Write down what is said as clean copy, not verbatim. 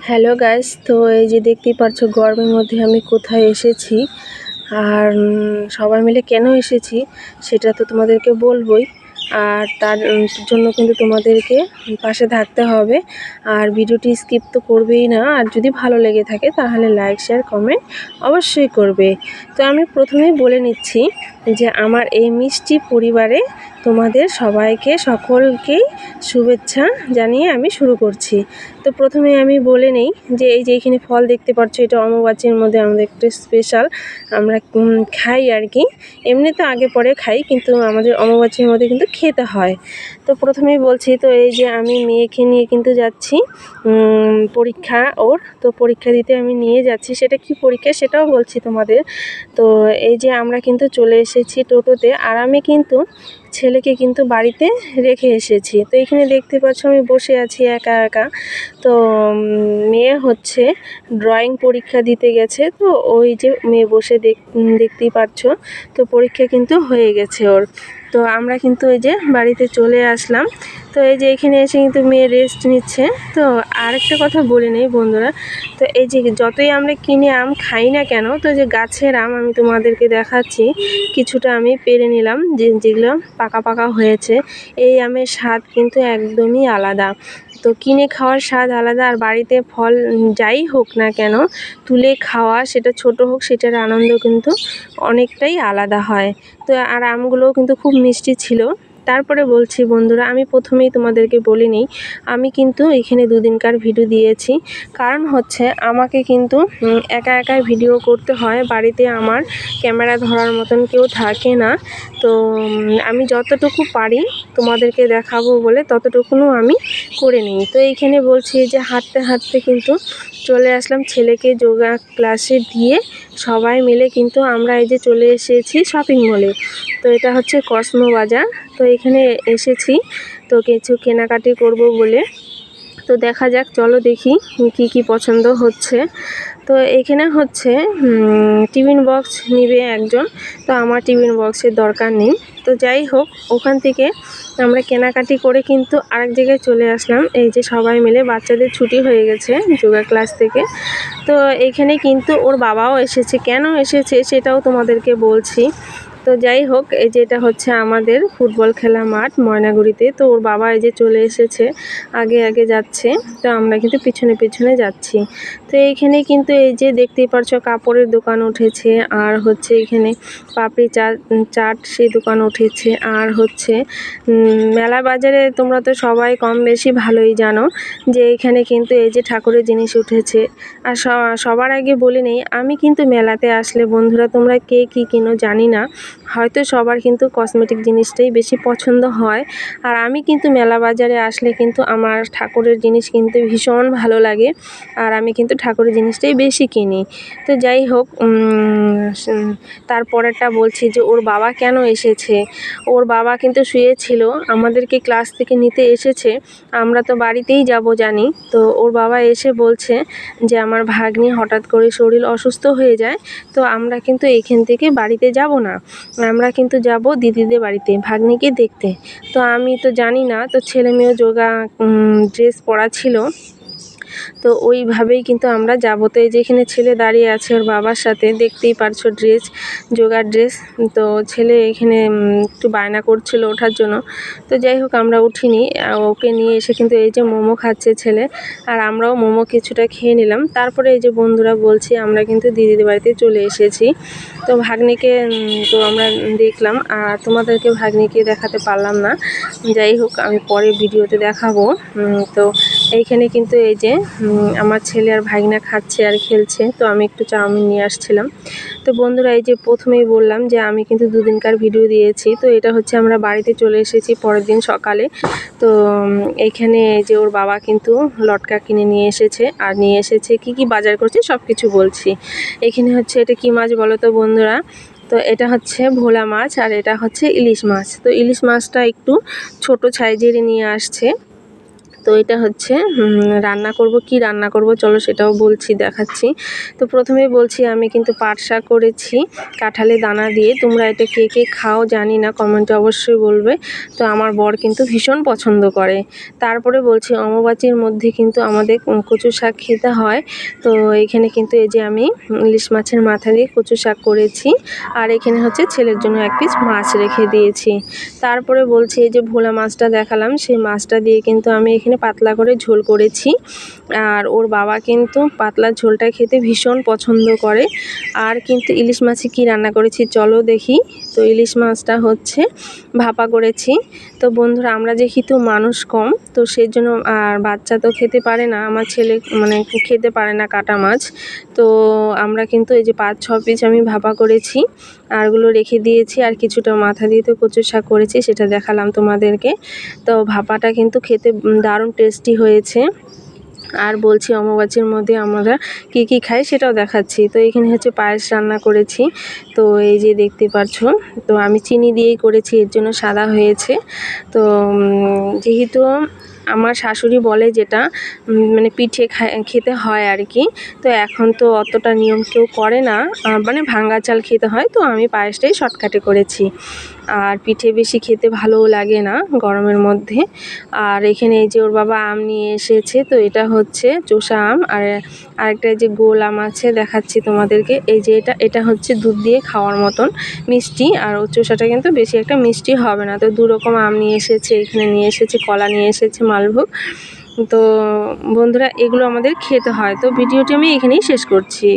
Hello guys, তো এই যে দেখতেই পাচ্ছ গরমের মধ্যে আমি কোথায় এসেছি আর সবাই মিলে কেন এসেছি সেটা তো তোমাদেরকে বলবোই। আর তার জন্য কিন্তু তোমাদেরকে পাশে থাকতে হবে আর ভিডিওটি স্কিপ তো করবেই না। আর যদি ভালো লেগে থাকে তাহলে লাইক শেয়ার কমেন্ট অবশ্যই করবে। তো আমি প্রথমেই বলে নিচ্ছি যে আমার এই মিষ্টি পরিবারে তোমাদের সবাইকে সকলকেই শুভেচ্ছা জানিয়ে আমি শুরু করছি। তো প্রথমে আমি বলে নেই যে এই যে এখানে ফল দেখতে পাচ্ছ, এটা অমাবস্যার মধ্যে আমাদের একটা স্পেশাল আমরা খাই আর কি। এমনি তো আগে পরে খাই, কিন্তু আমাদের অমাবস্যার মধ্যে কিন্তু খেতে হয়। তো প্রথমেই বলছি, তো এই যে আমি মেয়েকে নিয়ে কিন্তু যাচ্ছি পরীক্ষা ওর, তো পরীক্ষা দিতে আমি নিয়ে যাচ্ছি। সেটা কি পরীক্ষা সেটাও বলছি তোমাদের। তো এই যে আমরা কিন্তু চলে এসেছি টোটোতে, আর আমি কিন্তু ছেলেকে কিন্তু বাড়িতে রেখে এসেছি। তো এখানে দেখতে পাচ্ছ আমি বসে আছি একা একা। তো মেয়ে হচ্ছে ড্রয়িং পরীক্ষা দিতে গেছে, তো ওই যে মেয়ে বসে দেখতেই পাচ্ছ। তো পরীক্ষা কিন্তু হয়ে গেছে ওর। তো আমরা কিন্তু ওই যে বাড়িতে চলে আসলাম। তো এই যে এখানে এসে কিন্তু মেয়ে রেস্ট নিচ্ছে। তো আরেকটা কথা বলে নেই বন্ধুরা, তো এই যে যতই আমরা কিনে আম খাই না কেন, তো যে গাছের আম আমি তোমাদেরকে দেখাচ্ছি, কিছুটা আমি পেড়ে নিলাম যেগুলো পাকা পাকা হয়েছে। এই আমের স্বাদ কিন্তু একদমই আলাদা। তো কিনে খাওয়ার স্বাদ আলাদা, আর বাড়িতে ফল যাই হোক না কেন তুলে খাওয়া, সেটা ছোট হোক, সেটার আনন্দ কিন্তু অনেকটাই আলাদা হয়। তো আর আমগুলোও কিন্তু খুব মিষ্টি ছিল। তারপরে বলছি বন্ধুরা, আমি প্রথমেই তোমাদেরকে বলে নিই, আমি কিন্তু এখানে দুদিনকার ভিডিও দিয়েছি। কারণ হচ্ছে আমাকে কিন্তু একা একাই ভিডিও করতে হয়, বাড়িতে আমার ক্যামেরা ধরার মতন কেউ থাকে না। তো আমি যতটুকু পারি তোমাদেরকে দেখাবো বলে ততটুকুনও আমি করে নিই। তো এইখানে বলছি যে হাঁটতে হাঁটতে কিন্তু চলে আসলাম ছেলেকে যোগা ক্লাসে দিয়ে। সবাই মিলে কিন্তু আমরা এই যে চলে এসেছি শপিং মলে। তো এটা হচ্ছে কসমো বাজার। তো এখানে এসেছি তো কিছু কেনাকাটি করব বলে। তো দেখা যাক, চলো দেখি কি কি পছন্দ হচ্ছে। তো এখানে হচ্ছে টিফিন বক্স নিবে একজন, তো আমার টিফিন বক্সের দরকার নেই। তো যাই হোক, ওখান থেকে আমরা কেনাকাটি করে কিন্তু আরেক জায়গায় চলে আসলাম। এই যে সবাই মিলে, বাচ্চাদের ছুটি হয়ে গেছে যোগা ক্লাস থেকে। তো এখানে কিন্তু ওর বাবাও এসেছে। কেন এসেছে সেটাও তোমাদেরকে বলছি। তো যাই হোক, এই যে এটা হচ্ছে আমাদের ফুটবল খেলা মাঠ ময়নাগুড়িতে। তো ওর বাবা এই যে চলে এসেছে, আগে আগে যাচ্ছে, তো আমরা কিন্তু পিছনে পিছনে যাচ্ছি। তো এইখানে কিন্তু এই যে দেখতেই পারছো কাপড়ের দোকান উঠেছে, আর হচ্ছে এখানে পাপড়ি চাট সেই দোকান উঠেছে, আর হচ্ছে মেলা বাজারে তোমরা তো সবাই কম বেশি ভালোই জানো যে এখানে কিন্তু এই যে ঠাকুরের জিনিস উঠেছে। আর সবার আগে বলে নেই, আমি কিন্তু মেলাতে আসলে বন্ধুরা, তোমরা কে কী কিনো জানি না, হয়তো সবার কিন্তু কসমেটিক জিনিসটাই বেশি পছন্দ হয়। আর আমি কিন্তু মেলা বাজারে আসলে কিন্তু আমার ঠাকুরের জিনিস কিনতে ভীষণ ভালো লাগে, আর আমি কিন্তু ঠাকুরের জিনিসটাই বেশি কিনি। তো যাই হোক, তারপরেরটা বলছি যে ওর বাবা কেন এসেছে। ওর বাবা কিন্তু শুয়েছিল, আমাদেরকে ক্লাস থেকে নিতে এসেছে। আমরা তো বাড়িতেই যাব জানি। তো ওর বাবা এসে বলছে যে আমার ভাগ্নি হঠাৎ করে শরীর অসুস্থ হয়ে যায়, তো আমরা কিন্তু এখান থেকে বাড়িতে যাব না, আমরা কিন্তু যাব দিদিদের বাড়িতে ভাগ্নিকে দেখতে। তো আমি তো জানি না, তো ছেলে মেয়ে যোগা ড্রেস পরা ছিল, তো ওইভাবেই কিন্তু আমরা যাবো। তো এই যেখানে ছেলে দাঁড়িয়ে আছে ওর বাবার সাথে, দেখতেই পারছো ড্রেস, যোগার ড্রেস। তো ছেলে এখানে একটু বায়না করছিল ওঠার জন্য। তো যাই হোক, আমরা উঠিনি, ওকে নিয়ে এসে কিন্তু এই যে মোমো খাচ্ছে ছেলে, আর আমরাও মোমো কিছুটা খেয়ে নিলাম। তারপরে এই যে বন্ধুরা বলছি, আমরা কিন্তু দিদিদের বাড়িতে চলে এসেছি। তো ভাগ্নিকে তো আমরা দেখলাম, আর তোমাদেরকে ভাগ্নিকে দেখাতে পারলাম না। যাই হোক, আমি পরে ভিডিওতে দেখাবো। তো এইখানে কিন্তু এই যে আমার ছেলে আর ভাগনা খাচ্ছে আর খেলছে। তো আমি একটু চাউমিন নিয়ে আসছিলাম। তো বন্ধুরা, এই যে প্রথমেই বললাম যে আমি কিন্তু দুদিনকার ভিডিও দিয়েছি। তো এটা হচ্ছে আমরা বাড়িতে চলে এসেছি পরের দিন সকালে। তো এইখানে যে ওর বাবা কিন্তু লটকা কিনে নিয়ে এসেছে, আর নিয়ে এসেছে কি কি বাজার করছে সব কিছু বলছি। এখানে হচ্ছে এটা কি মাছ বলো তো বন্ধুরা? তো এটা হচ্ছে ভোলা মাছ, আর এটা হচ্ছে ইলিশ মাছ। তো ইলিশ মাছটা একটু ছোট সাইজেরই নিয়ে আসছে। তো এটা হচ্ছে রান্না করব, কি রান্না করব চলো সেটাও বলছি, দেখাচ্ছি। তো প্রথমেই বলছি আমি কিন্তু পাট শাক করেছি কাঁঠালের দানা দিয়ে। তোমরা এটা কে কে খাও জানি না, কমেন্টে অবশ্যই বলবে। তো আমার বর কিন্তু ভীষণ পছন্দ করে। তারপরে বলছি অমাবস্যার মধ্যে কিন্তু আমাদের কচু শাক খেতে হয়। তো এখানে কিন্তু এই যে আমি ইলিশ মাছের মাথা দিয়ে কচু শাক করেছি, আর এখানে হচ্ছে ছেলের জন্য এক পিস মাছ রেখে দিয়েছি। তারপরে বলছি এই যে ভোলা মাছটা দেখালাম, সেই মাছটা দিয়ে কিন্তু আমি এখানে পাতলা করে ঝোল করেছি। আর ওর বাবা কিন্তু পাতলা ঝোলটা খেতে ভীষণ পছন্দ করে। আর কিন্তু ইলিশ মাছে কি রান্না করেছি চলো দেখি। তো ইলিশ মাছটা হচ্ছে ভাপা করেছি। তো বন্ধুরা আমরা যেহেতু মানুষ কম, তো সেই জন্য আর বাচ্চা তো খেতে পারে না, আমার ছেলে মানে খেতে পারে না কাটা মাছ। তো আমরা কিন্তু এই যে 5-6 পিস আমি ভাপা করেছি, আরগুলো রেখে দিয়েছি। আর কিছুটা মাথা দিয়ে তো কচু শাক করেছি, সেটা দেখালাম তোমাদেরকে। তো ভাপাটা কিন্তু খেতে দারুণ টেস্টি হয়েছে। আর বলছি অমাবস্যার মধ্যে আমরা কী কী খাই সেটাও দেখাচ্ছি। তো এখানে হচ্ছে পায়েস রান্না করেছি। তো এই যে দেখতে পাচ্ছ, তো আমি চিনি দিয়েই করেছি, এর জন্য সাদা হয়েছে। তো যেহেতু আমার শাশুড়ি বলে যেটা মানে পিঠে খেতে হয় আর কি। তো এখন তো অতটা নিয়ম কেউ করে না, মানে ভাঙা চাল খেতে হয়। তো আমি পায়েসটাই শর্টকাটে করেছি। আর পিঠে বেশি খেতে ভালোও লাগে না গরমের মধ্যে। আর এখানে এই যে ওর বাবা আম নিয়ে এসেছে, তো এটা হচ্ছে চোষা আম। আর আরেকটা এই যে গোল আম আছে, দেখাচ্ছি তোমাদেরকে। এই যে এটা হচ্ছে দুধ দিয়ে খাওয়ার মতন মিষ্টি, আর ও চোষাটা কিন্তু বেশি একটা মিষ্টি হবে না। তো 2 রকম আম নিয়ে এসেছে, এখানে নিয়ে এসেছে কলা, নিয়ে এসেছে মালভোগ। তো বন্ধুরা এগুলো আমাদের খেতে হয়। তো ভিডিওটি আমি এখানেই শেষ করছি।